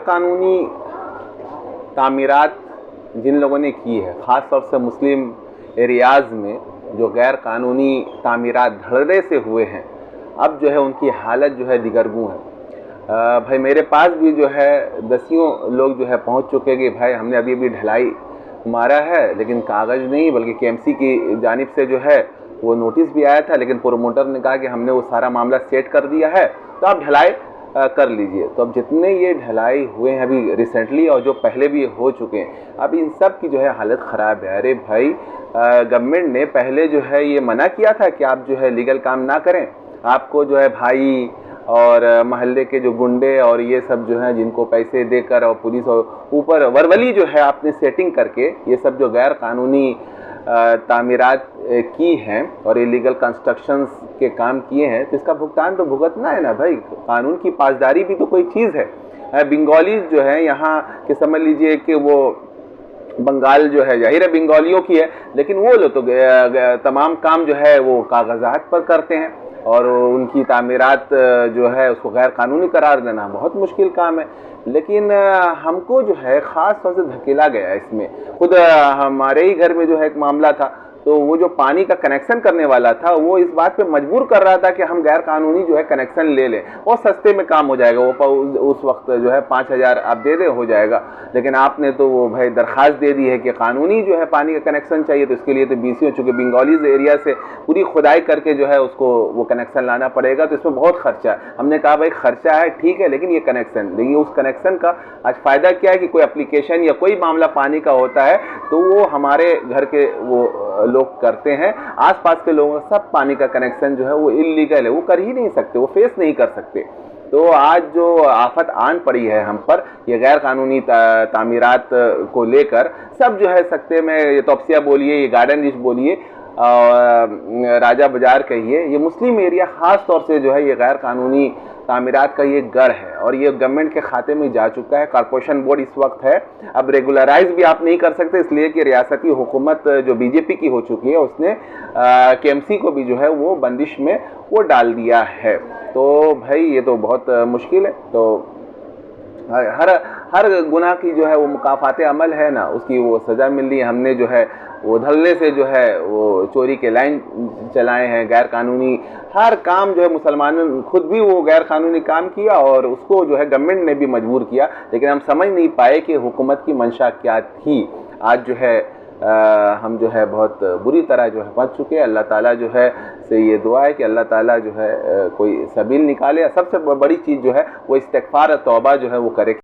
कानूनी तामीरात जिन लोगों ने की है, ख़ास तौर से मुस्लिम एरियाज़ में जो गैर कानूनी तामीरात धड़ल्ले से हुए हैं, अब जो है उनकी हालत जो है दिगरगूं है। भाई मेरे पास भी जो है दसियों लोग जो है पहुंच चुके कि भाई हमने अभी अभी ढलाई मारा है, लेकिन कागज़ नहीं बल्कि केएमसी की जानिब से जो है वो नोटिस भी आया था, लेकिन प्रोमोटर ने कहा कि हमने वो सारा मामला सेट कर दिया है तो आप ढलाई कर लीजिए। तो अब जितने ये ढलाई हुए हैं अभी रिसेंटली और जो पहले भी हो चुके हैं, अब इन सब की जो है हालत ख़राब है। अरे भाई गवर्नमेंट ने पहले जो है ये मना किया था कि आप जो है लीगल काम ना करें, आपको जो है भाई और महल्ले के जो गुंडे और ये सब जो हैं जिनको पैसे देकर और पुलिस और ऊपर वर्बली जो है आपने सेटिंग करके ये सब जो गैर कानूनी तामीरात की हैं और इलीगल कंस्ट्रक्शंस के काम किए हैं, तो इसका भुगतान तो भुगतना है ना भाई। कानून की पासदारी भी तो कोई चीज़ है। बंगाली जो है यहाँ के समझ लीजिए कि वो बंगाल जो है जाहिर है बंगालियों की है, लेकिन वो लोग तो तमाम काम जो है वो कागजात पर करते हैं और उनकी तामीरात जो है उसको गैर कानूनी करार देना बहुत मुश्किल काम है। लेकिन हमको जो है ख़ास तौर से धकेला गया इसमें। खुद हमारे ही घर में जो है एक मामला था, तो वो जो पानी का कनेक्शन करने वाला था वो इस बात पे मजबूर कर रहा था कि हम गैर कानूनी जो है कनेक्शन ले लें और सस्ते में काम हो जाएगा। वो उस वक्त जो है 5,000 आप दे दे हो जाएगा, लेकिन आपने तो वो भाई दरख्वास्त दे दी है कि कानूनी जो है पानी का कनेक्शन चाहिए, तो इसके लिए तो BCO चूँकि बंगालीज एरिया से पूरी खुदाई करके जो है उसको वो कनेक्शन लाना पड़ेगा, तो इसमें बहुत खर्चा है। हमने कहा भाई खर्चा है ठीक है, लेकिन ये कनेक्शन, लेकिन उस कनेक्शन का आज फ़ायदा क्या है कि कोई एप्लीकेशन या कोई मामला पानी का होता है तो वो हमारे घर के वो लोग करते हैं, आसपास के लोगों का सब पानी का कनेक्शन जो है वो इलीगल है, वो कर ही नहीं सकते, वो फेस नहीं कर सकते। तो आज जो आफत आन पड़ी है हम पर, ये गैर कानूनी तामीरात को लेकर सब जो है सकते में, ये तोपसिया बोलिए, ये गार्डन रिच बोलिए, राजा बाजार कहिए, ये मुस्लिम एरिया ख़ास तौर से जो है ये गैर कानूनी तामीरात का ये गढ़ है और ये गवर्नमेंट के खाते में जा चुका है। कॉरपोरेशन बोर्ड इस वक्त है, अब रेगुलराइज भी आप नहीं कर सकते, इसलिए कि रियासती हुकूमत जो BJP की हो चुकी है उसने KMC को भी जो है वो बंदिश में वो डाल दिया है। तो भाई ये तो बहुत मुश्किल है। तो हर गुनाह की जो है वो मुकाफ़ाते अमल है ना, उसकी वो सज़ा मिल रही है। हमने जो है वो धड़ल्ले से जो है वो चोरी के लाइन चलाए हैं, गैर कानूनी हर काम जो है मुसलमानों ने खुद भी वो गैर कानूनी काम किया और उसको जो है गवर्नमेंट ने भी मजबूर किया, लेकिन हम समझ नहीं पाए कि हुकूमत की मंशा क्या थी। आज जो है हम जो है बहुत बुरी तरह जो है फंस चुके हैं। अल्लाह ताला जो है से ये दुआ है कि अल्लाह ताला जो है कोई सबील निकाले। सबसे बड़ी चीज़ जो है वो इस्तिग़फ़ार तौबा जो है वो करे।